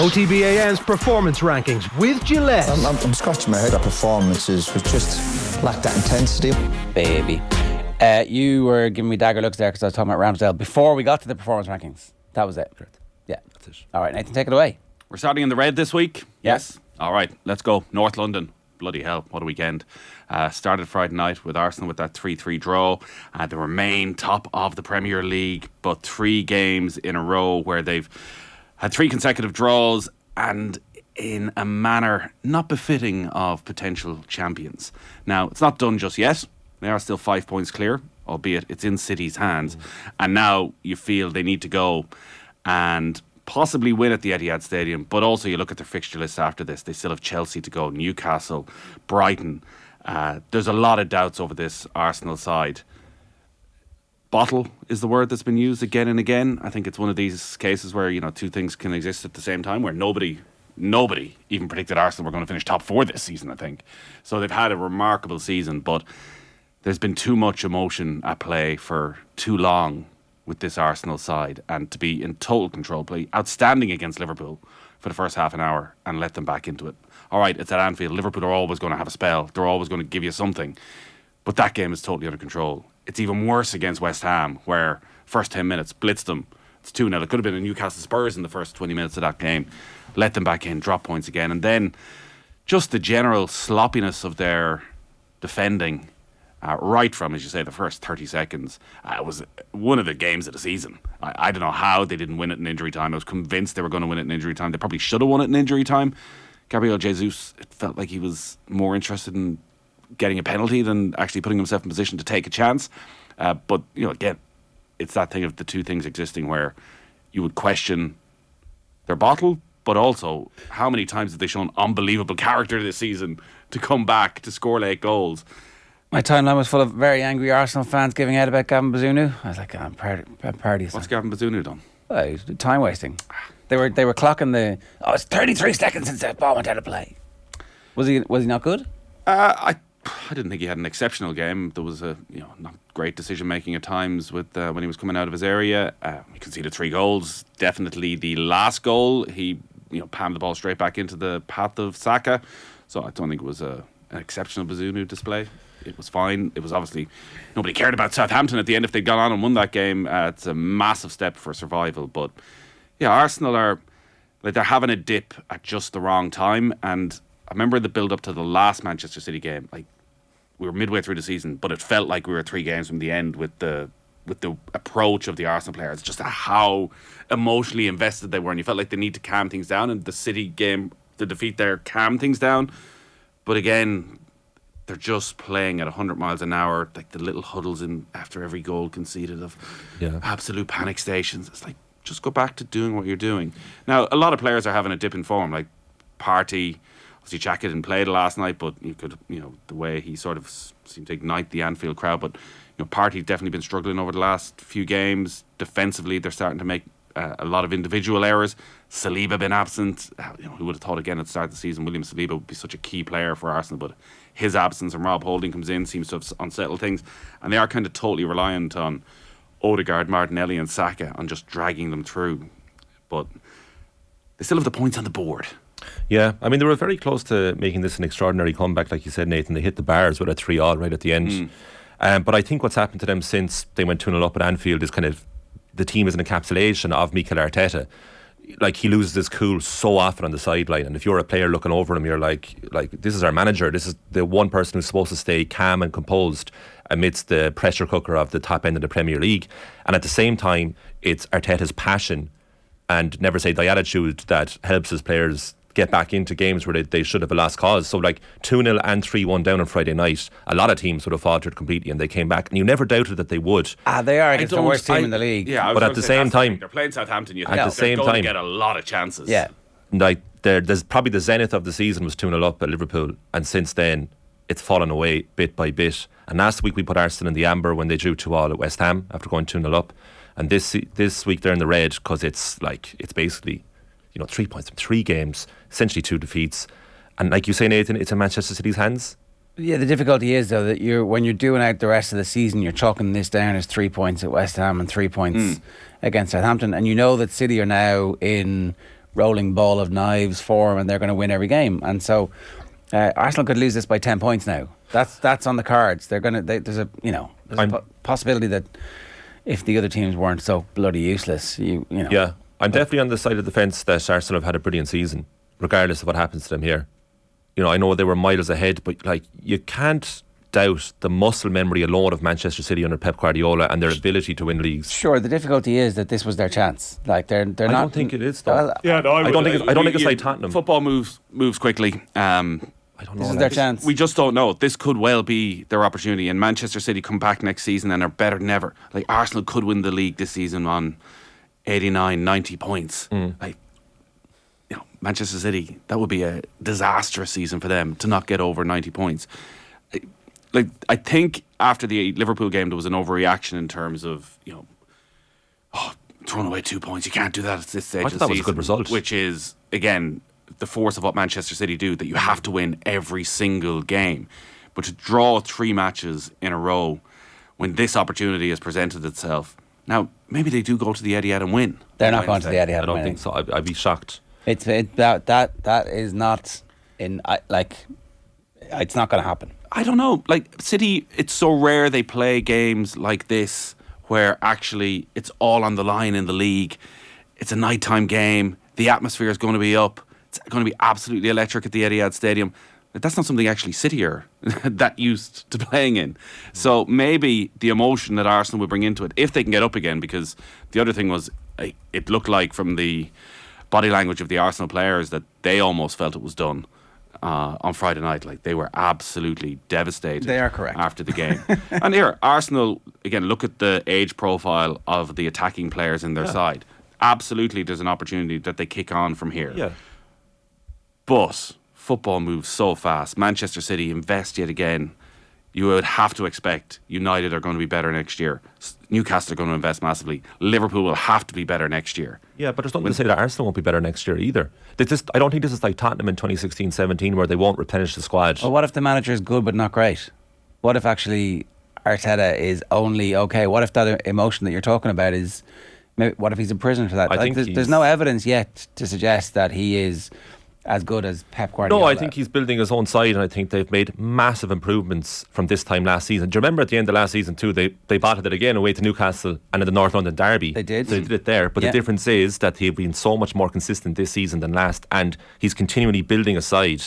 OTB AM's Performance Rankings with Gillette. I'm scratching my head at performances, which just lack that intensity. Baby. You were giving me dagger looks there because I was talking about Ramsdale before we got to the Performance Rankings. That was it. Yeah. That's it. All right, Nathan, take it away. We're starting in the red this week. Yes. All right, let's go. North London. Bloody hell, what a weekend. Started Friday night with Arsenal with that 3-3 draw. They remain top of the Premier League, but 3 games in a row where they've had 3 consecutive draws and in a manner not befitting of potential champions. Now, it's not done just yet. They are still 5 points clear, albeit it's in City's hands. And now you feel they need to go and possibly win at the Etihad Stadium, but also you look at their fixture list after this. They still have Chelsea to go, Newcastle, Brighton. There's a lot of doubts over this Arsenal side. Bottle is the word that's been used again and again. I think it's one of these cases where, you know, 2 things can exist at the same time, where nobody even predicted Arsenal were going to finish top 4 this season, I think. So they've had a remarkable season, but there's been too much emotion at play for too long with this Arsenal side, and to be in total control, play outstanding against Liverpool for the first half an hour and let them back into it. All right, it's at Anfield. Liverpool are always going to have a spell. They're always going to give you something. But that game is totally under control. It's even worse against West Ham, where first 10 minutes, blitzed them. It's 2-0. It could have been a Newcastle Spurs in the first 20 minutes of that game. Let them back in, drop points again. And then just the general sloppiness of their defending, right from, as you say, the first 30 seconds. It was one of the games of the season. I don't know how they didn't win it in injury time. I was convinced they were going to win it in injury time. They probably should have won it in injury time. Gabriel Jesus, it felt like he was more interested in getting a penalty than actually putting himself in position to take a chance. But, you know, again, it's that thing of the 2 things existing where you would question their bottle, but also how many times have they shown unbelievable character this season to come back to score late goals. My timeline was full of very angry Arsenal fans giving out about Gavin Bazunu. I was like, I'm proud of you. What's Gavin Bazunu done? Well, he's time wasting. They were clocking it's 33 seconds since the ball went out of play. Was he not good? I didn't think he had an exceptional game. There was not great decision making at times with when he was coming out of his area. He conceded 3 goals. Definitely the last goal, he palmed the ball straight back into the path of Saka. So I don't think it was an exceptional Bazunu display. It was fine. It was obviously nobody cared about Southampton at the end if they'd gone on and won that game. It's a massive step for survival. But yeah, Arsenal are they're having a dip at just the wrong time. And I remember the build up to the last Manchester City game. Like, we were midway through the season, but it felt like we were 3 games from the end with the approach of the Arsenal players, just how emotionally invested they were, and you felt like they need to calm things down. And the City game, the defeat there, calmed things down. But again, they're just playing at 100 miles an hour, like the little huddles in after every goal conceded of absolute panic stations. It's like, just go back to doing what you're doing. Now, a lot of players are having a dip in form, like Partey. Obviously, Xhaka didn't play last night, but you could, the way he sort of seemed to ignite the Anfield crowd. But Partey's definitely been struggling over the last few games. Defensively, they're starting to make a lot of individual errors. Saliba been absent. Who would have thought again at the start of the season William Saliba would be such a key player for Arsenal, but his absence and Rob Holding comes in, seems to have unsettled things, and they are kind of totally reliant on Odegaard, Martinelli and Saka on just dragging them through. But they still have the points on the board. Yeah, I mean, they were very close to making this an extraordinary comeback, like you said, Nathan. They hit the bars with a 3-3 right at the end. But I think what's happened to them since they went 2-0 up at Anfield is kind of the team is an encapsulation of Mikel Arteta. Like, he loses his cool so often on the sideline, and if you're a player looking over him, you're like this is our manager. This is the one person who's supposed to stay calm and composed amidst the pressure cooker of the top end of the Premier League. And at the same time, it's Arteta's passion and never say die attitude that helps his players get back into games where they should have a lost cause. So like 2-0 and 3-1 down on Friday night, a lot of teams would have faltered completely, and they came back, and you never doubted that they would. They are against the worst team in the league. Yeah, but at the same time, they're playing Southampton. You think at the same they're going time, to get a lot of chances. Yeah, like there's probably the zenith of the season was 2-0 up at Liverpool, and since then it's fallen away bit by bit. And last week we put Arsenal in the amber when they drew 2-2 at West Ham after going 2-0 up, and this week they're in the red because it's basically 3 points from 3 games, essentially 2 defeats. And like you say, Nathan, it's in Manchester City's hands. Yeah, the difficulty is, though, that when you're doing out the rest of the season, you're chalking this down as 3 points at West Ham and 3 points against Southampton. And you know that City are now in rolling ball of knives form, and they're going to win every game. And so Arsenal could lose this by 10 points now. That's on the cards. There's a possibility that if the other teams weren't so bloody useless, you know. Yeah, I'm definitely on the side of the fence that Arsenal have had a brilliant season, regardless of what happens to them here. You know, I know they were miles ahead, but like, you can't doubt the muscle memory alone of Manchester City under Pep Guardiola and their ability to win leagues. Sure, the difficulty is that this was their chance. Like they're not. I don't think it is, though. Well, I don't think it's like Tottenham. Football moves quickly. I don't know. This is their chance. We just don't know. This could well be their opportunity. And Manchester City come back next season and are better than ever. Like, Arsenal could win the league this season on 89, 90 points. Like, you know, Manchester City, that would be a disastrous season for them to not get over 90 points. Like, I think after the Liverpool game, there was an overreaction in terms of, you know, throwing away 2 points. You can't do that at this stage I of the thought that season. was a good result. Which is, again, the force of what Manchester City do, that you have to win every single game. But to draw 3 matches in a row when this opportunity has presented itself, now maybe they do go to the Etihad and win. They're not going to the Etihad. I don't think so. I'd be shocked. That is not it's not going to happen. I don't know. Like, City, it's so rare they play games like this where actually it's all on the line in the league. It's a nighttime game. The atmosphere is going to be up. It's going to be absolutely electric at the Etihad Stadium. But that's not something actually City are that used to playing in. So maybe the emotion that Arsenal will bring into it, if they can get up again, because the other thing was, it looked like from the body language of the Arsenal players that they almost felt it was done on Friday night. Like, they were absolutely devastated. They are correct. After the game. And here, Arsenal, again, look at the age profile of the attacking players in their side. Absolutely, there's an opportunity that they kick on from here. Yeah. But football moves so fast. Manchester City invest yet again. You would have to expect United are going to be better next year. Newcastle are going to invest massively. Liverpool will have to be better next year. Yeah, but there's nothing to say that Arsenal won't be better next year either. I don't think this is like Tottenham in 2016-17 where they won't replenish the squad. Well, what if the manager is good but not great? What if actually Arteta is only okay? What if that emotion that you're talking about is... What if he's in prison for that? I think there's no evidence yet to suggest that he is as good as Pep Guardiola. No, I think he's building his own side, and I think they've made massive improvements from this time last season. Do you remember at the end of last season too, they battled it again away to Newcastle and in the North London derby. They did. So they did it there. But the difference is that they've been so much more consistent this season than last, and he's continually building a side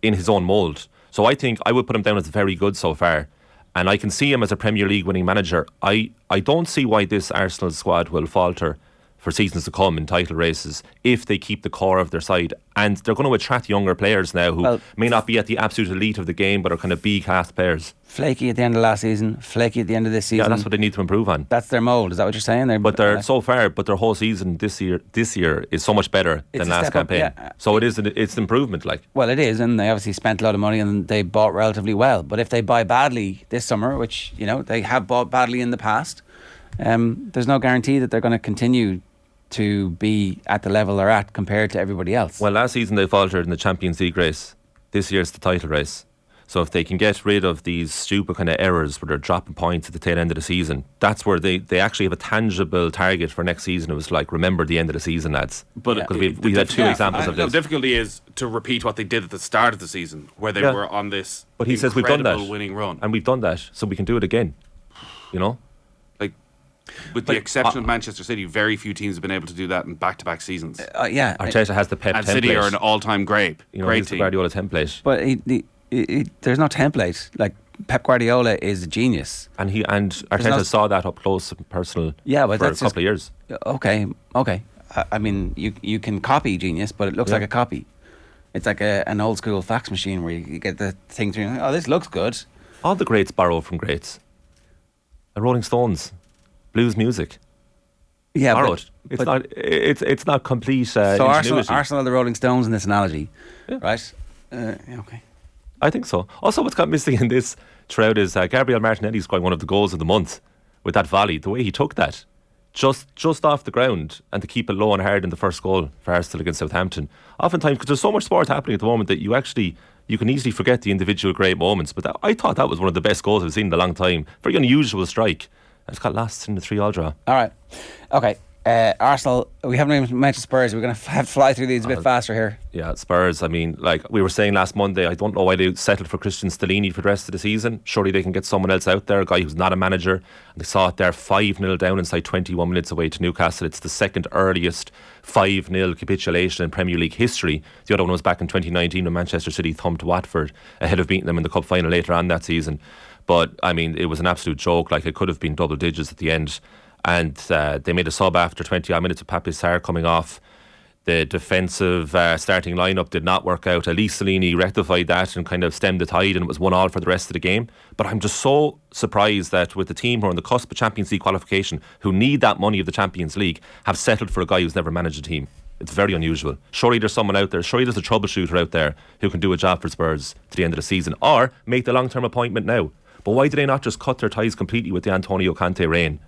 in his own mould. So I think I would put him down as very good so far. And I can see him as a Premier League winning manager. I don't see why this Arsenal squad will falter for seasons to come in title races if they keep the core of their side. And they're going to attract younger players now who may not be at the absolute elite of the game but are kind of B-class players. Flaky at the end of last season, flaky at the end of this season. Yeah, that's what they need to improve on. That's their mould, is that what you're saying? But their whole season this year is so much better than last campaign. So it's improvement. Like, well, it is, and they obviously spent a lot of money and they bought relatively well. But if they buy badly this summer, which, you know, they have bought badly in the past, there's no guarantee that they're going to continue to be at the level they're at compared to everybody else. Well, last season they faltered in the Champions League race. This year's the title race. So if they can get rid of these stupid kind of errors where they're dropping points at the tail end of the season, that's where they actually have a tangible target for next season. It was like, remember the end of the season, lads. But we had two examples of this. The difficulty is to repeat what they did at the start of the season, where they were on this but he says we've done that winning run. And we've done that, so we can do it again. You know? With the exception of Manchester City, very few teams have been able to do that in back-to-back seasons. Arteta has the Pep and template. City are an all-time great He's team. the Guardiola template. But there's no template. Like, Pep Guardiola is a genius, and Arteta saw that up close and personal. Yeah, but for that's a couple of years. Okay. I mean, you can copy genius, but it looks like a copy. It's like an old school fax machine where you get the thing through. Oh, this looks good. All the greats borrow from greats. The Rolling Stones. Blues music. Yeah, borrowed. It's not complete. So Arsenal are the Rolling Stones in this analogy, right? Okay. I think so. Also, what's got missing in this throughout is Gabriel Martinelli scoring one of the goals of the month with that volley. The way he took that, just off the ground, and to keep it low and hard in the first goal for Arsenal against Southampton. Oftentimes, because there's so much sport happening at the moment that you can easily forget the individual great moments. But I thought that was one of the best goals I've seen in a long time. Very unusual strike. It's got lost in the 3-3 draw. All right. Okay. Arsenal, we haven't even mentioned Spurs. We're going to have to fly through these a bit faster here. Yeah, Spurs, I mean, like we were saying last Monday, I don't know why they settled for Christian Stellini for the rest of the season. Surely they can get someone else out there, a guy who's not a manager. And they saw it there 5-0 down inside 21 minutes away to Newcastle. It's the second earliest 5-0 capitulation in Premier League history. The other one was back in 2019 when Manchester City thumped Watford ahead of beating them in the cup final later on that season. But, I mean, it was an absolute joke. Like, it could have been double digits at the end. And they made a sub after 20 odd minutes with Pape Sarr coming off. The defensive starting lineup did not work out. Elise Cellini rectified that and kind of stemmed the tide, and it was 1-1 for the rest of the game. But I'm just so surprised that with the team who are on the cusp of Champions League qualification, who need that money of the Champions League, have settled for a guy who's never managed a team. It's very unusual. Surely there's someone out there, surely there's a troubleshooter out there who can do a job for Spurs to the end of the season, or make the long-term appointment now. But why do they not just cut their ties completely with the Antonio Conte reign?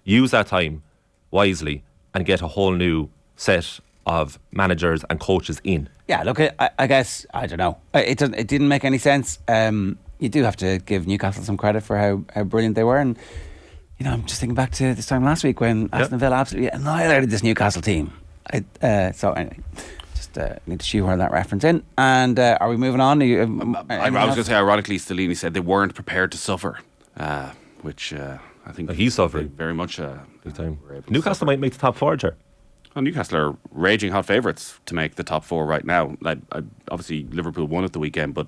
Use that time wisely and get a whole new set of managers and coaches in. Yeah, look, I guess, I don't know. It didn't make any sense. You do have to give Newcastle some credit for how brilliant they were. And, you know, I'm just thinking back to this time last week when Aston Villa absolutely annihilated this Newcastle team. So, anyway, just need to shoehorn that reference in. And are we moving on? I was going to say, ironically, Stellini said they weren't prepared to suffer, which... I think he suffered very much. Big time. Newcastle might make the top four, Ger. Well, Newcastle are raging hot favourites to make the top four right now. Like, obviously, Liverpool won at the weekend, but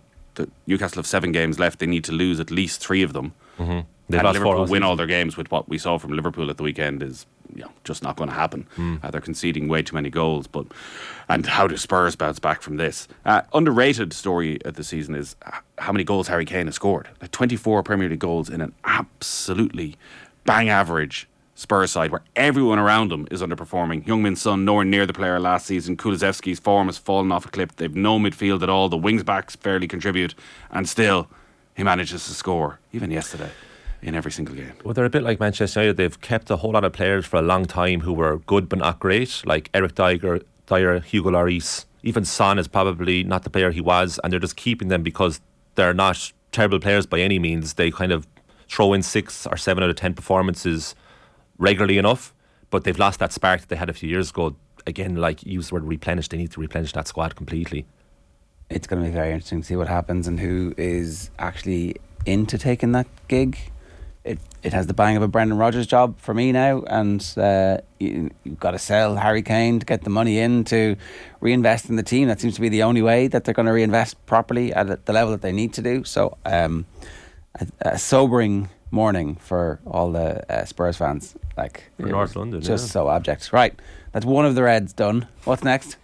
Newcastle have 7 games left. They need to lose at least 3 of them. Mm-hmm. And Liverpool win all their games with what we saw from Liverpool at the weekend is just not going to happen. They're conceding way too many goals. And how do Spurs bounce back from this? Underrated story of the season is how many goals Harry Kane has scored. Like 24 Premier League goals in an absolutely bang average Spurs side where everyone around him is underperforming. Young-Min's Son nowhere near the player last season. Kulusevski's form has fallen off a cliff. They've no midfield at all. The wings backs barely contribute, and still he manages to score even yesterday in every single game. Well, they're a bit like Manchester United. They've kept a whole lot of players for a long time who were good but not great, like Eric Dyer, Hugo Lloris. Even Son is probably not the player he was, and they're just keeping them because they're not terrible players by any means. They kind of throw in 6 or 7 out of 10 performances regularly enough, but they've lost that spark that they had a few years ago. Again, like you used the word replenish, they need to replenish that squad completely. It's going to be very interesting to see what happens and who is actually into taking that gig. It has the bang of a Brendan Rodgers job for me now, and you've got to sell Harry Kane to get the money in to reinvest in the team. That seems to be the only way that they're going to reinvest properly at the level that they need to do. So a sobering morning for all the Spurs fans. Like for North London, just so abject. Right, that's one of the Reds done. What's next?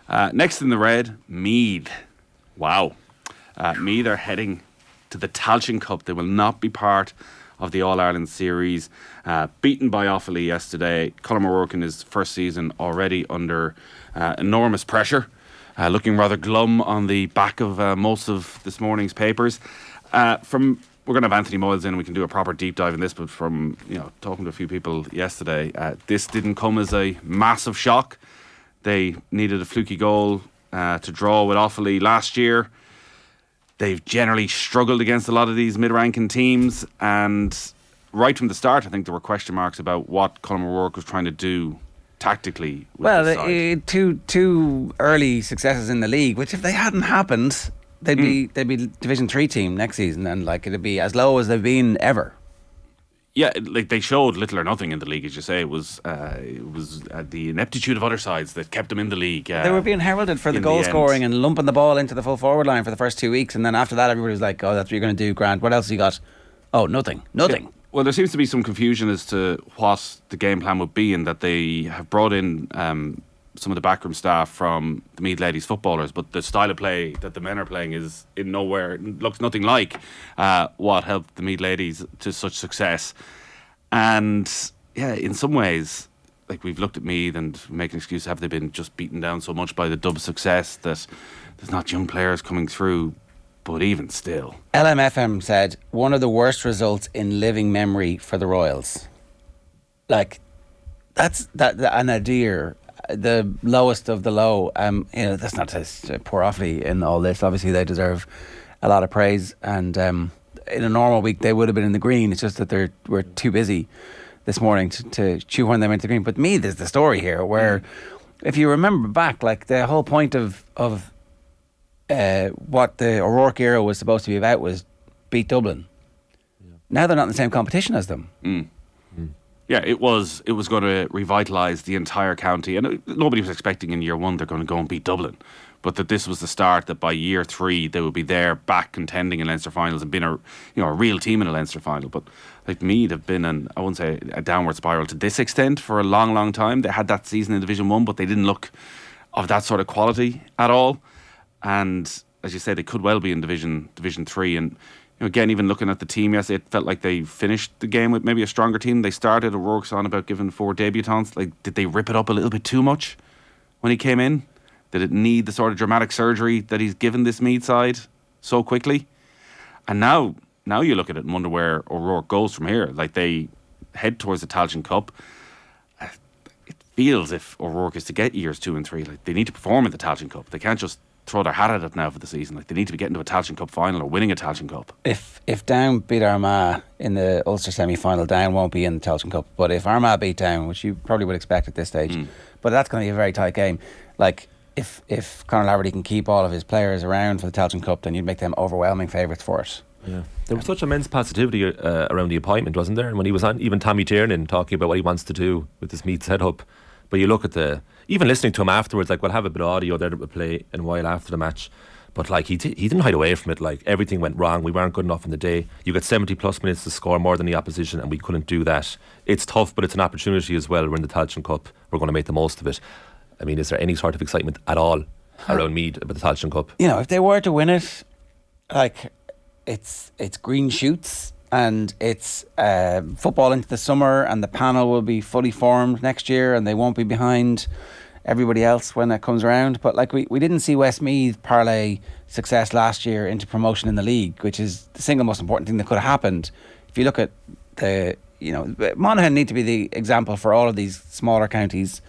Next in the red, Meath. Wow. Meath are heading to the Tailteann Cup. They will not be part of the All-Ireland series. Beaten by Offaly yesterday. Colm O'Rourke in his first season already under enormous pressure. Looking rather glum on the back of most of this morning's papers. We're going to have Anthony Moyles in and we can do a proper deep dive in this, but from talking to a few people yesterday, this didn't come as a massive shock. They needed a fluky goal to draw with Offaly last year. They've generally struggled against a lot of these mid-ranking teams, and right from the start I think there were question marks about what Colm O'Rourke was trying to do tactically with this side. Two early successes in the league, which if they hadn't happened, they'd be Division 3 team next season, and like it'd be as low as they've been ever. Yeah, like they showed little or nothing in the league, as you say. It was the ineptitude of other sides that kept them in the league. They were being heralded for the goal scoring and lumping the ball into the full forward line for the first 2 weeks, and then after that everybody was like, oh, that's what you're going to do, Grant. What else you got? Oh, nothing. Yeah. Well, there seems to be some confusion as to what the game plan would be, and that they have brought in some of the backroom staff from the Meath Ladies footballers, but the style of play that the men are playing is looks nothing like what helped the Meath Ladies to such success. And yeah, in some ways, like we've looked at Meath and make an excuse, have they been just beaten down so much by the Dub success that there's not young players coming through? But even still, LMFM said one of the worst results in living memory for the Royals. Like that's a nadir. The lowest of the low. That's not to pour Offaly in all this. Obviously, they deserve a lot of praise. And in a normal week, they would have been in the green. It's just that they were too busy this morning to shoehorn them into the green. But Meath is the story here, where if you remember back, like the whole point of what the O'Rourke era was supposed to be about was beat Dublin. Now they're not in the same competition as them. Yeah, it was going to revitalise the entire county, and nobody was expecting in year one they're going to go and beat Dublin, but that this was the start, that by year 3 they would be there back contending in Leinster finals and being a real team in a Leinster final. But like Meath have been I wouldn't say a downward spiral to this extent for a long, long time. They had that season in Division 1, but they didn't look of that sort of quality at all. And as you say, they could well be in Division 3. And again, even looking at the team yesterday, it felt like they finished the game with maybe a stronger team. They started. O'Rourke's on about giving 4 debutants. Like, did they rip it up a little bit too much when he came in? Did it need the sort of dramatic surgery that he's given this Meath side so quickly? And now you look at it and wonder where O'Rourke goes from here. Like, they head towards the Tailteann Cup. It feels if O'Rourke is to get years 2 and 3, like, they need to perform in the Tailteann Cup. They can't just throw their hat at it now for the season. Like, they need to be getting to a Tailteann Cup final or winning a Tailteann Cup. If Down beat Armagh in the Ulster semi-final, Down won't be in the Tailteann Cup. But if Armagh beat Down, which you probably would expect at this stage, but that's going to be a very tight game. Like, if Conor Laverty can keep all of his players around for the Tailteann Cup, then you'd make them overwhelming favourites for it. Yeah, there was such immense positivity around the appointment, wasn't there? And when he was on, even Tommy Tiernan talking about what he wants to do with this Meath setup. But you look at even listening to him afterwards, like, we'll have a bit of audio there that we'll play in a while after the match. But like, he didn't hide away from it. Like, everything went wrong. We weren't good enough in the day. You got 70 plus minutes to score more than the opposition, and we couldn't do that. It's tough, but it's an opportunity as well. We're in the Tailteann Cup. We're going to make the most of it. I mean, is there any sort of excitement at all around Meath about the Tailteann Cup? If they were to win it, like, it's green shoots and it's football into the summer, and the panel will be fully formed next year, and they won't be behind everybody else when that comes around. But like, we didn't see Westmeath parlay success last year into promotion in the league, which is the single most important thing that could have happened. If you look at Monaghan need to be the example for all of these smaller counties,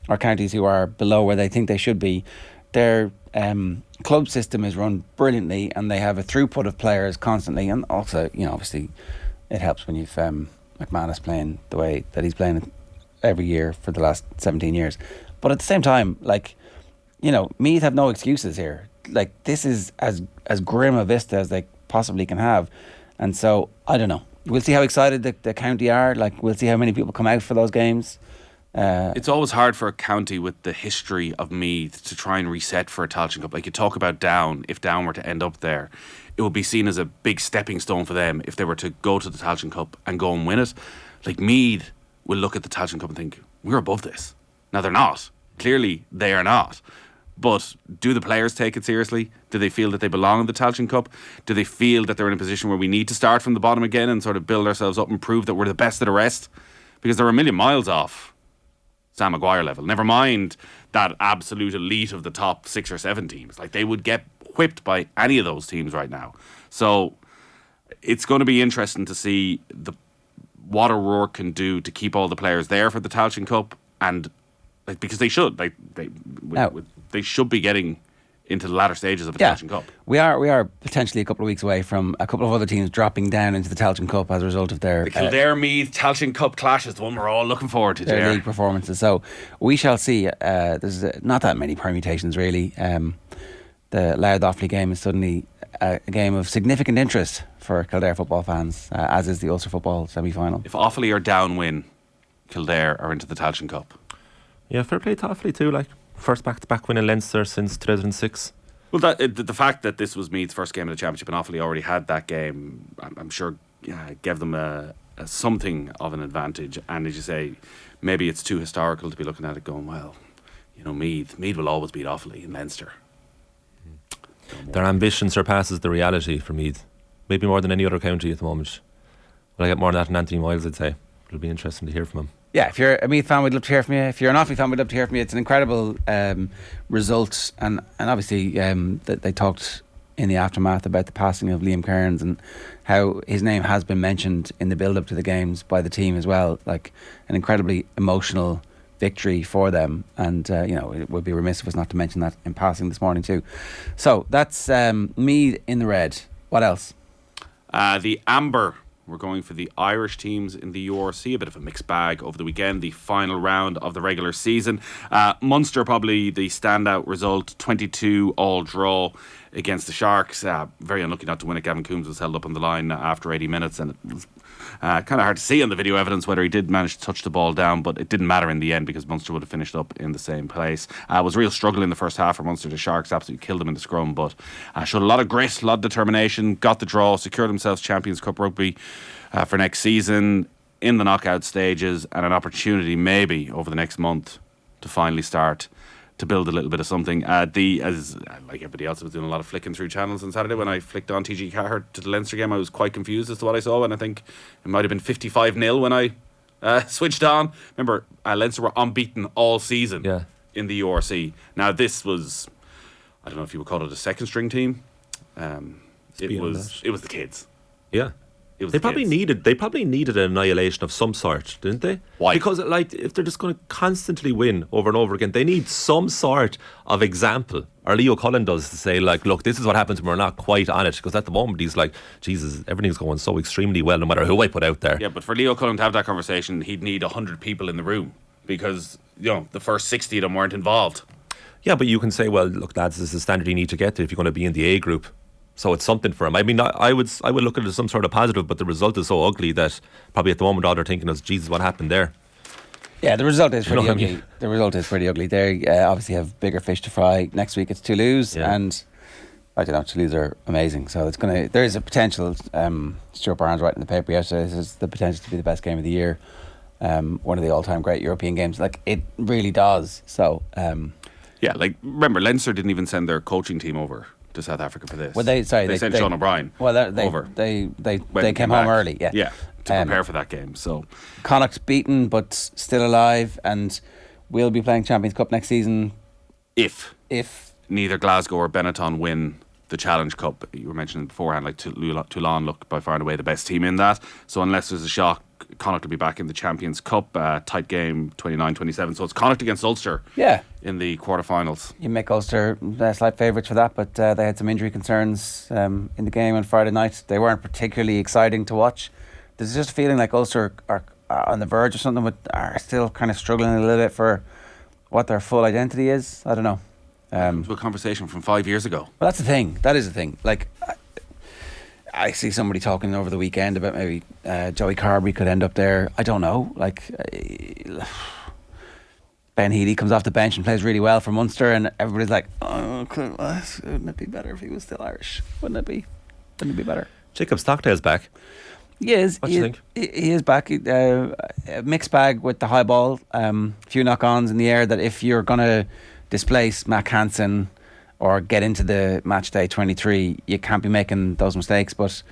or counties who are below where they think they should be. Their club system is run brilliantly, and they have a throughput of players constantly. And also, obviously it helps when you've McManus playing the way that he's playing every year for the last 17 years. But at the same time, like, Meath have no excuses here. Like, this is as grim a vista as they possibly can have. And so, I don't know. We'll see how excited the county are. Like, we'll see how many people come out for those games. It's always hard for a county with the history of Meath to try and reset for a Tailteann Cup. Like, you talk about Down, if Down were to end up there, it would be seen as a big stepping stone for them if they were to go to the Tailteann Cup and go and win it. Like, Meath will look at the Tailteann Cup and think, we're above this. Now, they're not. Clearly, they are not. But do the players take it seriously? Do they feel that they belong in the Tailteann Cup? Do they feel that they're in a position where we need to start from the bottom again and sort of build ourselves up and prove that we're the best of the rest? Because they're a million miles off Sam Maguire level. Never mind that absolute elite of the top 6 or 7 teams. Like, they would get whipped by any of those teams right now. So it's going to be interesting to see what O'Rourke can do to keep all the players there for the Tailteann Cup, and because they should, they should be getting into the latter stages of the Tailteann Cup. We are potentially a couple of weeks away from a couple of other teams dropping down into the Tailteann Cup as a result of their Kildare Meath Tailteann Cup clash is the one we're all looking forward to. Their league performances. So we shall see. There's not that many permutations really. The Louth Offaly game is suddenly a game of significant interest for Kildare football fans, as is the Ulster football semi-final. If Offaly or Down win, Kildare are into the Tailteann Cup. Yeah, fair play to Offaly too. Like, first back-to-back win in Leinster since 2006. Well, the fact that this was Meath's first game of the championship and Offaly already had that game, I'm sure gave them a something of an advantage. And as you say, maybe it's too historical to be looking at it going, well, Meath will always beat Offaly in Leinster. Their ambition surpasses the reality for Meath. Maybe more than any other county at the moment. Well, I get more than that than Anthony Miles, I'd say. It'll be interesting to hear from him. Yeah, if you're a Meath fan, we'd love to hear from you. If you're an Offaly fan, we'd love to hear from you. It's an incredible result, and obviously they talked in the aftermath about the passing of Liam Kearns and how his name has been mentioned in the build-up to the games by the team as well. Like, an incredibly emotional victory for them, and it would be remiss of us not to mention that in passing this morning too. So that's Meath in the red. What else? The amber We're going for the Irish teams in the URC. A bit of a mixed bag over the weekend, the final round of the regular season. Munster probably the standout result, 22 all draw against the Sharks. Very unlucky not to win it. Gavin Coombs was held up on the line after 80 minutes, and it was kind of hard to see on the video evidence whether he did manage to touch the ball down, but it didn't matter in the end because Munster would have finished up in the same place. It was a real struggle in the first half for Munster. The Sharks absolutely killed them in the scrum, but showed a lot of grit, a lot of determination, got the draw, secured themselves Champions Cup rugby for next season in the knockout stages, and an opportunity maybe over the next month to finally start to build a little bit of something. As like everybody else, I was doing a lot of flicking through channels on Saturday. When I flicked on TG Cahir to the Leinster game, I was quite confused as to what I saw, and I think it might have been 55-0 when I switched on. Remember, Leinster were unbeaten all season in the URC. Now this was, I don't know if you would call it a second string team. It was the kids. Yeah. They probably needed an annihilation of some sort, didn't they? Why? Because if they're just going to constantly win over and over again, they need some sort of example. Or Leo Cullen does, to say like, look, this is what happens when we're not quite on it. Because at the moment he's like, Jesus, everything's going so extremely well, no matter who I put out there. Yeah, but for Leo Cullen to have that conversation, he'd need 100 people in the room because the first 60 of them weren't involved. Yeah, but you can say, well, look, lads, this is the standard you need to get to if you're going to be in the A group. So it's something for him. I mean, I would look at it as some sort of positive, but the result is so ugly that probably at the moment all they're thinking is, Jesus, what happened there? Yeah, the result is pretty ugly. The result is pretty ugly. They obviously have bigger fish to fry. Next week it's Toulouse, and I don't know, Toulouse are amazing. So there is a potential. Stuart Barnes writing in the paper yesterday, this is the potential to be the best game of the year. One of the all-time great European games. Like, it really does. So yeah, like, remember, Leinster didn't even send their coaching team over to South Africa for this. Well, they sent Sean O'Brien over. They came home early. Yeah, to prepare for that game. So Connacht's beaten but still alive, and we'll be playing Champions Cup next season if neither Glasgow or Benetton win the Challenge Cup. You were mentioning beforehand, like Toulon looked by far and away the best team in that. So unless there's a shock, Connacht will be back in the Champions Cup. Tight game, 29-27. So it's Connacht against Ulster in the quarterfinals. You make Ulster slight favourites for that, but they had some injury concerns in the game on Friday night. They weren't particularly exciting to watch. There's just a feeling like Ulster are on the verge or something, but are still kind of struggling a little bit for what their full identity is. I don't know. To a conversation from 5 years ago. Well, that's the thing. That is the thing. Like, I see somebody talking over the weekend about maybe Joey Carberry could end up there. I don't know. Like, Ben Healy comes off the bench and plays really well for Munster, and everybody's like, oh, wouldn't it be better if he was still Irish? Wouldn't it be better? Jacob Stockdale's back. He is. What do you think? He is back. A mixed bag with the high ball. Few knock-ons in the air that if you're going to displace Mac Hansen or get into the match day 23, you can't be making those mistakes. But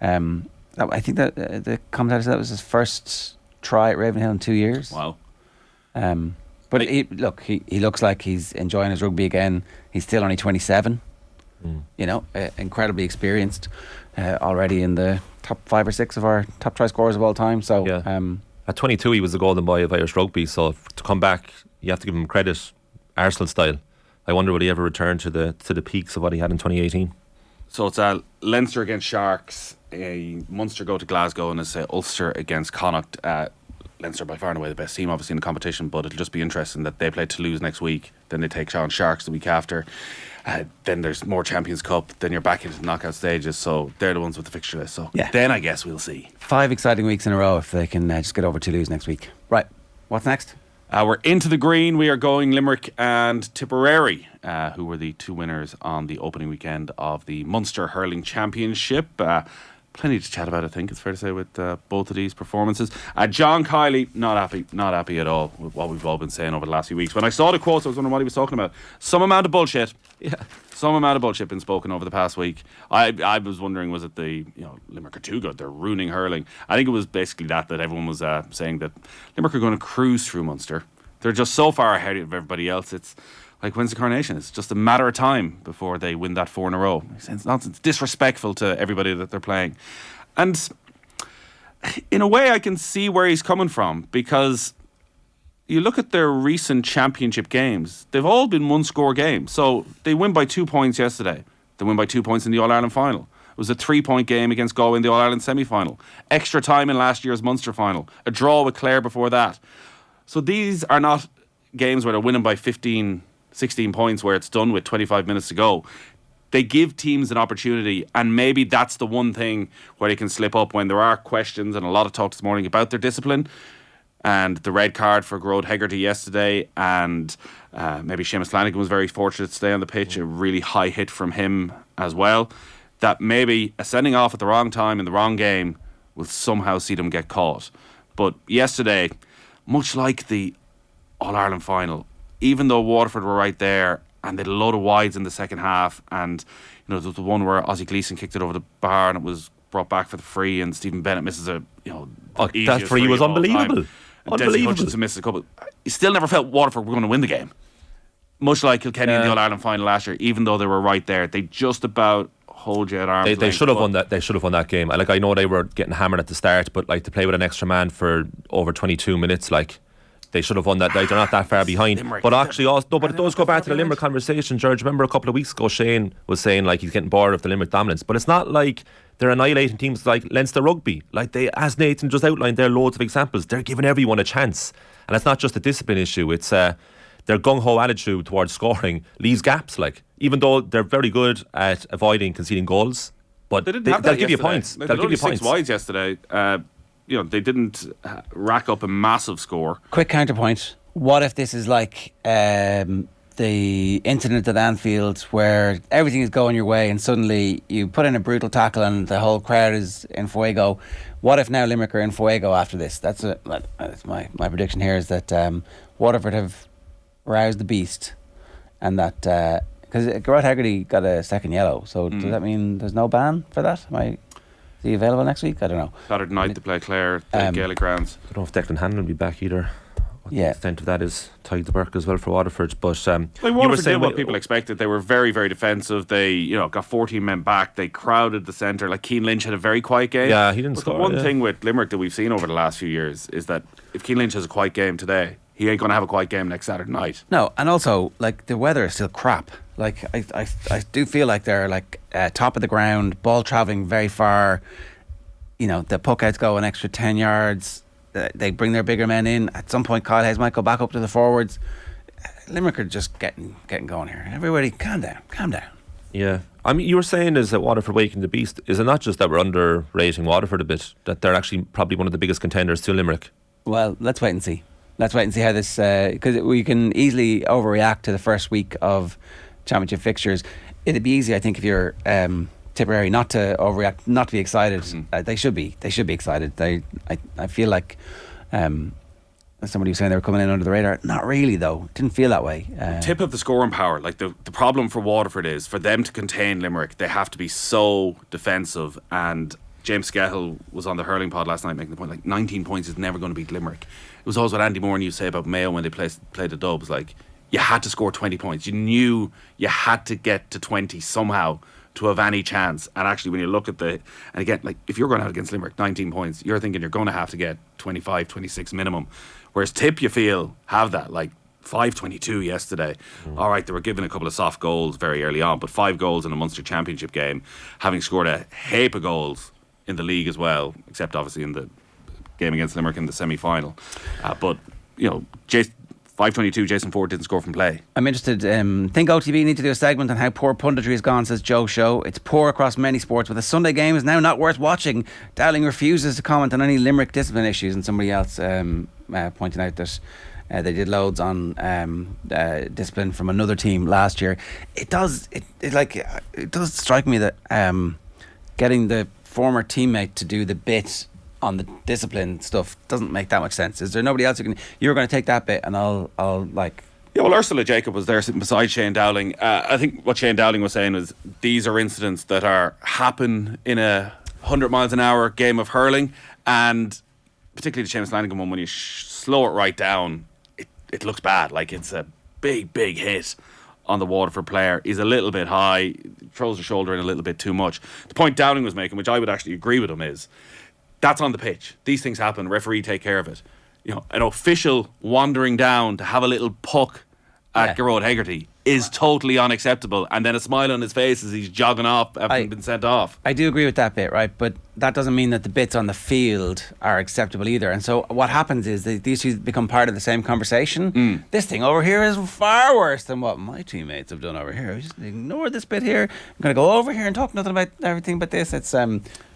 I think that the commentator said that was his first try at Ravenhill in 2 years. Wow. But he looks like he's enjoying his rugby again. He's still only 27. Incredibly experienced, already in the top 5 or 6 of our top try scorers of all time. So at 22 he was the golden boy of Irish rugby, so to come back you have to give him credit, Arsenal style. I wonder would he ever return to the peaks of what he had in 2018. So it's Leinster against Sharks, Munster go to Glasgow, and it's Ulster against Connacht. Leinster by far and away the best team obviously in the competition, but it'll just be interesting that they play Toulouse next week, then they take on Sharks the week after, then there's more Champions Cup, then you're back into the knockout stages, so they're the ones with the fixture list. So then I guess we'll see 5 exciting weeks in a row if they can just get over Toulouse next week. Right, what's next? We're into the green. We are going Limerick and Tipperary, who were the 2 winners on the opening weekend of the Munster Hurling Championship. Plenty to chat about, I think it's fair to say, with both of these performances. John Kiley, not happy at all with what we've all been saying over the last few weeks. When I saw the quotes, I was wondering what he was talking about. Some amount of bullshit. Yeah. Some amount of bullshit been spoken over the past week. I was wondering, was it the Limerick are too good, they're ruining hurling? I think it was basically that everyone was saying that Limerick are going to cruise through Munster. They're just so far ahead of everybody else. It's like, when's the coronation? It's just a matter of time before they win that 4 in a row. It's nonsense. It's disrespectful to everybody that they're playing. And in a way I can see where he's coming from, because you look at their recent championship games, they've all been 1-score games. So they win by 2 points yesterday. They win by 2 points in the All-Ireland final. It was a 3-point game against Galway in the All-Ireland semi-final. Extra time in last year's Munster final. A draw with Clare before that. So these are not games where they're winning by 15, 16 points where it's done with 25 minutes to go. They give teams an opportunity, and maybe that's the one thing where they can slip up when there are questions, and a lot of talk this morning about their discipline. And the red card for Grode Hegarty yesterday, and maybe Seamus Flanagan was very fortunate to stay on the pitch, a really high hit from him as well, that maybe a sending off at the wrong time in the wrong game will somehow see them get caught. But yesterday, much like the All-Ireland final, even though Waterford were right there and they had a load of wides in the second half, and there was the one where Ozzie Gleeson kicked it over the bar and it was brought back for the free, and Stephen Bennett misses that free was unbelievable. Desi Hutchinson missed a couple. You still never felt Waterford were going to win the game. Much like Kilkenny in the All-Ireland final last year, even though they were right there, they just about hold you at arm's length. They should have won that. They should have won that game. I know they were getting hammered at the start, but to play with an extra man for over 22 minutes, they should have won that. They're not that far behind. Limerick, but actually, but it does go back to the Limerick conversation, George. Remember a couple of weeks ago, Shane was saying he's getting bored of the Limerick dominance, but it's not like they're annihilating teams like Leinster Rugby. As Nathan just outlined, there are loads of examples. They're giving everyone a chance, and it's not just a discipline issue. It's their gung-ho attitude towards scoring leaves gaps. Even though they're very good at avoiding conceding goals, but they'll give you points. They'll give you points. 6 wides yesterday. They didn't rack up a massive score. Quick counterpoint. What if this is like the incident at Anfield where everything is going your way and suddenly you put in a brutal tackle and the whole crowd is in fuego? What if now Limerick are in fuego after this? That's my prediction here, is that Waterford have roused the beast, and that because Grode Hegarty got a second yellow, so does that mean there's no ban for that? Is he available next week? I don't know. Saturday night to play Clare at the Gaelic grounds. I don't know if Declan Hanlon will be back either. The extent of that is tied to Burke as well for Waterford. But Waterford did what people expected. They were very, very defensive. They got 14 men back. They crowded the centre. Keane Lynch had a very quiet game. Yeah, he didn't score. The one thing with Limerick that we've seen over the last few years is that if Keane Lynch has a quiet game today, he ain't going to have a quiet game next Saturday night. No, and also the weather is still crap. I do feel like they're top of the ground, ball travelling very far. The puck outs go an extra 10 yards. They bring their bigger men in. At some point, Kyle Hayes might go back up to the forwards. Limerick are just getting going here. Everybody, calm down. Yeah. You were saying is that Waterford waking the beast. Is it not just that we're underrating Waterford a bit, that they're actually probably one of the biggest contenders to Limerick? Well, let's wait and see. Let's wait and see how this, because we can easily overreact to the first week of championship fixtures. It'd be easy, I think, if you're Tipperary, not to overreact, not to be excited. They should be excited. I feel like somebody was saying they were coming in under the radar. Not really, though. Didn't feel that way. Tip of the scoring power. The problem for Waterford is, for them to contain Limerick, they have to be so defensive. And James Skehill was on the hurling pod last night making the point, 19 points is never going to beat Limerick. It was always what Andy Moore used to say about Mayo when they played the Dubs. You had to score 20 points. You knew you had to get to 20 somehow to have any chance. And actually, when you look at and again, if you're going out against Limerick, 19 points, you're thinking you're going to have to get 25, 26 minimum. Whereas Tip, you feel, have that, 5-22 yesterday. All right, they were given a couple of soft goals very early on, but 5 goals in a Munster Championship game, having scored a heap of goals in the league as well, except obviously in the game against Limerick in the semi-final. But 5-22, Jason Ford didn't score from play. I'm interested. Think OTB need to do a segment on how poor punditry has gone, says Joe Show. It's poor across many sports, but the Sunday game is now not worth watching. Dowling refuses to comment on any Limerick discipline issues, and somebody else pointing out that they did loads on discipline from another team last year. It does strike me that getting the former teammate to do the bit on the discipline stuff doesn't make that much sense. Is there nobody else you're going to take that bit and I'll Yeah, well, Ursula Jacob was there sitting beside Shane Dowling. I think what Shane Dowling was saying was these are incidents that happen in a 100 miles an hour game of hurling, and particularly the Seamus Flanagan one, when you slow it right down, it looks bad. It's a big hit on the Waterford player. He's a little bit high, throws the shoulder in a little bit too much. The point Dowling was making, which I would actually agree with him, is that's on the pitch. These things happen. Referee take care of it. An official wandering down to have a little puck at Gearóid Hegarty is totally unacceptable, and then a smile on his face as he's jogging off having been sent off. I do agree with that bit, right? But that doesn't mean that the bits on the field are acceptable either. And so what happens is these two become part of the same conversation. This thing over here is far worse than what my teammates have done over here. Just ignore this bit here. I'm going to go over here and talk nothing about everything but this. It's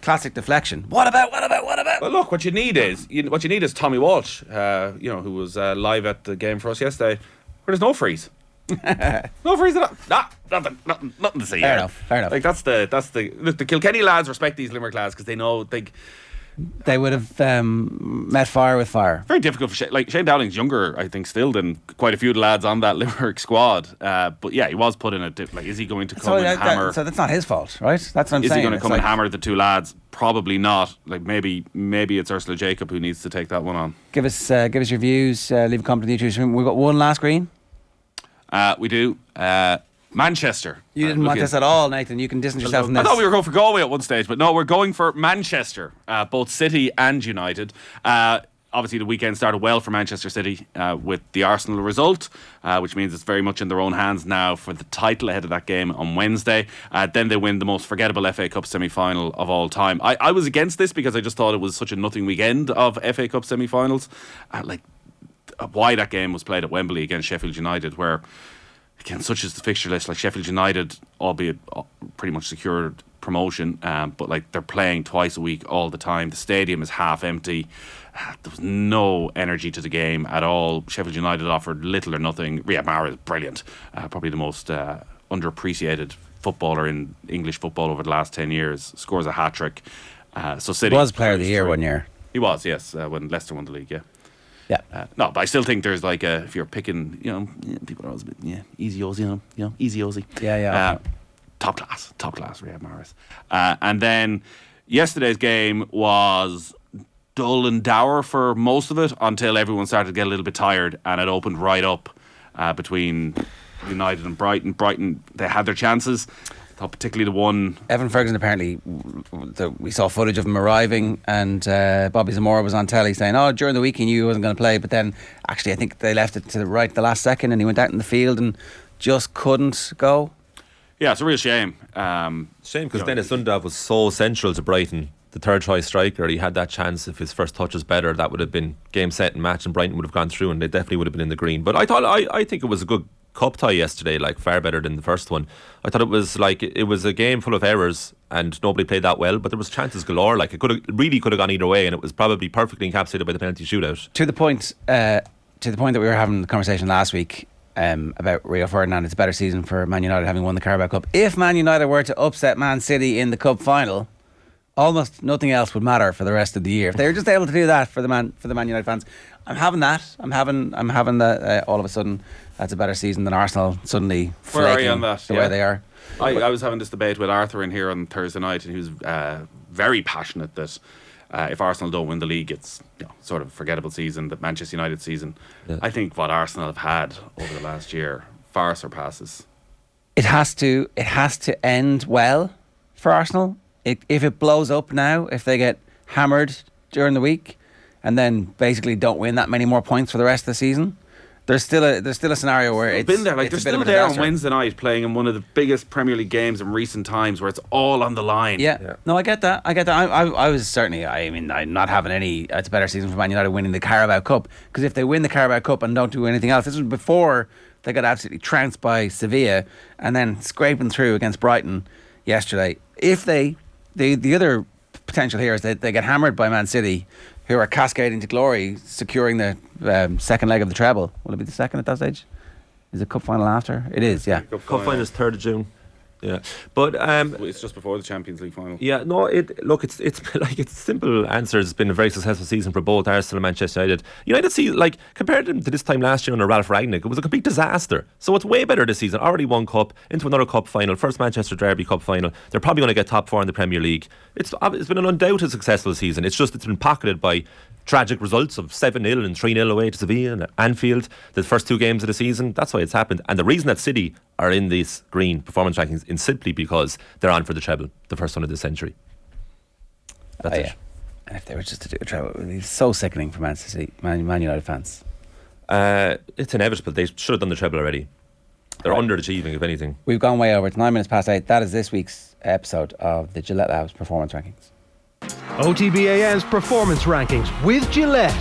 classic deflection. What about? Well, look, what you need is Tommy Walsh, who was live at the game for us yesterday, where there's no freeze. No freeze at all. Nothing to see. Fair enough. Like that's the look. The Kilkenny lads respect these Limerick lads because they know they would have met fire with fire. Very difficult for Shane Dowling's younger, I think, still than quite a few of the lads on that Limerick squad. But yeah, he was put in is he going to come and hammer? So that's not his fault, right? That's what I'm saying. Is he going to come and hammer the two lads? Probably not. Like maybe it's Ursula Jacob who needs to take that one on. Give us your views. Leave a comment in the YouTube stream. We've got one last green. We do. Manchester. You didn't want this at all, Nathan. You can distance yourself from this. I thought we were going for Galway at one stage, but no, we're going for Manchester, both City and United. Obviously, the weekend started well for Manchester City with the Arsenal result, which means it's very much in their own hands now for the title ahead of that game on Wednesday. Then they win the most forgettable FA Cup semi-final of all time. I was against this because I just thought it was such a nothing weekend of FA Cup semi-finals. Why that game was played at Wembley against Sheffield United, where again, such is the fixture list. Like Sheffield United, albeit pretty much secured promotion, but like they're playing twice a week all the time. The stadium is half empty. There was no energy to the game at all. Sheffield United offered little or nothing. Riyad Mahrez is brilliant, probably the most underappreciated footballer in English football over the last 10 years. Scores a hat trick. So City was Player of the Year one year. He was, yes, when Leicester won the league. Yeah. Yeah. No, but I still think there's if you're picking, people are always a bit, easy Aussie, easy Aussie. Yeah. Okay. Top class, Riyad Mahrez. And then yesterday's game was dull and dour for most of it until everyone started to get a little bit tired, and it opened right up between United and Brighton. Brighton, they had their chances. Particularly the one. Evan Ferguson, apparently, we saw footage of him arriving, and Bobby Zamora was on telly saying, during the week he knew he wasn't going to play, but then actually I think they left it to the last second, and he went out in the field and just couldn't go. Yeah, it's a real shame. Shame because Dennis Sundav was so central to Brighton, the third choice striker. He had that chance. If his first touch was better, that would have been game, set and match, and Brighton would have gone through, and they definitely would have been in the green. But I think it was a good cup tie yesterday, far better than the first one. I thought it was a game full of errors and nobody played that well, but there was chances galore. It could have gone either way, and it was probably perfectly encapsulated by the penalty shootout. To the point that we were having the conversation last week about Rio Ferdinand. It's a better season for Man United having won the Carabao Cup. If Man United were to upset Man City in the cup final, almost nothing else would matter for the rest of the year. If they were just able to do that for the Man United fans, I'm having that. I'm having that. All of a sudden, that's a better season than Arsenal suddenly flaking. Where are you on that? The way they are. I was having this debate with Arthur in here on Thursday night, and he was very passionate that if Arsenal don't win the league, it's sort of a forgettable season, the Manchester United season. Yeah. I think what Arsenal have had over the last year far surpasses. It has to end well for Arsenal. If it blows up now, if they get hammered during the week and then basically don't win that many more points for the rest of the season, there's still a scenario where it's been there. They're still there on disaster. Wednesday night playing in one of the biggest Premier League games in recent times, where it's all on the line. Yeah. No, I get that. I was certainly. I'm not having any. It's a better season for Man United winning the Carabao Cup, because if they win the Carabao Cup and don't do anything else, this was before they got absolutely trounced by Sevilla and then scraping through against Brighton yesterday. If the other potential here is that they get hammered by Man City, who are cascading to glory, securing the second leg of the treble. Will it be the second at that stage? Is it cup final after? It is, yeah. Cup final is 3rd of June. Yeah, but it's just before the Champions League final. Yeah, no. It's simple answer. It's been a very successful season for both Arsenal and Manchester United. United see compared to this time last year under Ralph Rangnick, it was a complete disaster. So it's way better this season. Already won cup, into another cup final, first Manchester Derby cup final. They're probably going to get top 4 in the Premier League. It's been an undoubted successful season. It's been pocketed by tragic results of 7-0 and 3-0 away to Sevilla and Anfield, the first 2 games of the season. That's why it's happened. And the reason that City are in these green performance rankings is simply because they're on for the treble, the first one of the century. That's it. And if they were just to do a treble, it would be so sickening for Man United fans. It's inevitable. They should have done the treble already. They're underachieving, if anything. We've gone way over. It's 9 minutes past 8. That is this week's episode of the Gillette Labs Performance Rankings. OTB AM's Performance Rankings with Gillette.